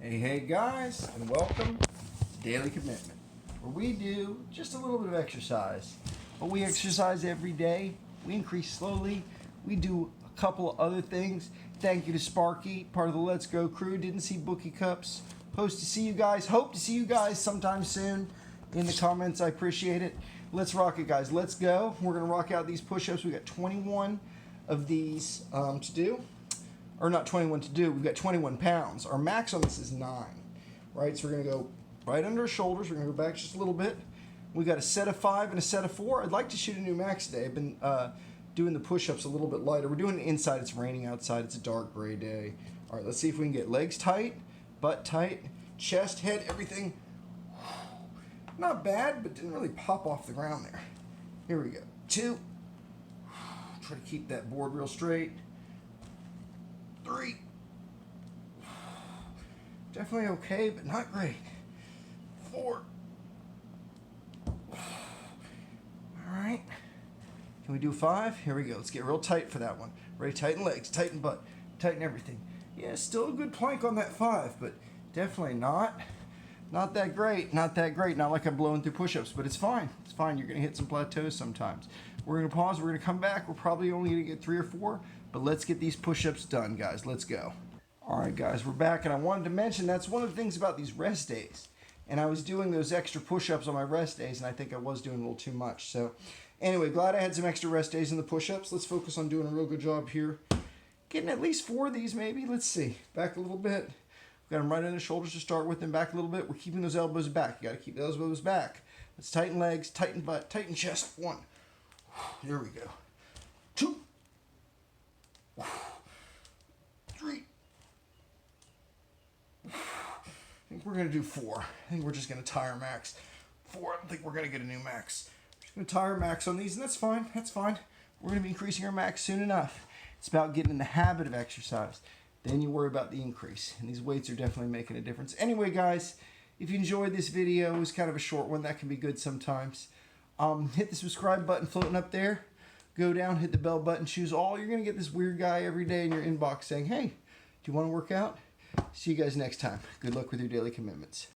Hey guys, and welcome to Daily Commitment, where we do just a little bit of exercise. But we exercise every day, we increase slowly, we do a couple of other things. Thank you to Sparky, part of the Let's Go crew. Didn't see Bookie Cups. Hope to see you guys sometime soon in the comments. I appreciate it. Let's rock it, guys. Let's go. We're going to rock out these push-ups. We got 21 of these to do. Or not 21 to do, we've got 21 pounds. Our max on this is 9, right? So we're gonna go right under our shoulders. We're gonna go back just a little bit. We got a set of 5 and a set of 4. I'd like to shoot a new max today. I've been doing the push-ups a little bit lighter. We're doing it inside, it's raining outside, it's a dark gray day. All right, let's see if we can get legs tight, butt tight, chest, head, everything. Not bad, but didn't really pop off the ground there. Here we go, 2. Try to keep that board real straight. 3. Definitely okay, but not great. 4. Alright. Can we do 5? Here we go. Let's get real tight for that one. Ready? Tighten legs, tighten butt, tighten everything. Yeah, still a good plank on that 5, but definitely not that great. Not that great. Not like I'm blowing through push-ups, but it's fine. It's fine. You're going to hit some plateaus sometimes. We're going to pause. We're going to come back. We're probably only going to get 3 or 4, but let's get these push-ups done, guys. Let's go. All right, guys, we're back, and I wanted to mention that's one of the things about these rest days. And I was doing those extra push-ups on my rest days, and I think I was doing a little too much. So anyway, glad I had some extra rest days in the push-ups. Let's focus on doing a real good job here. Getting at least 4 of these, maybe. Let's see. Back a little bit. Got them right on the shoulders to start with, and back a little bit. We're keeping those elbows back. You got to keep those elbows back. Let's tighten legs, tighten butt, tighten chest. 1. There we go. 2. 3. I think we're going to do 4. I think we're just going to tire max. 4. I don't think we're going to get a new max. We're just going to tire max on these, and that's fine. That's fine. We're going to be increasing our max soon enough. It's about getting in the habit of exercise. Then you worry about the increase. And these weights are definitely making a difference. Anyway, guys, if you enjoyed this video, it was kind of a short one. That can be good sometimes. Hit the subscribe button floating up there. Go down, hit the bell button, choose all. You're going to get this weird guy every day in your inbox saying, hey, do you want to work out? See you guys next time. Good luck with your daily commitments.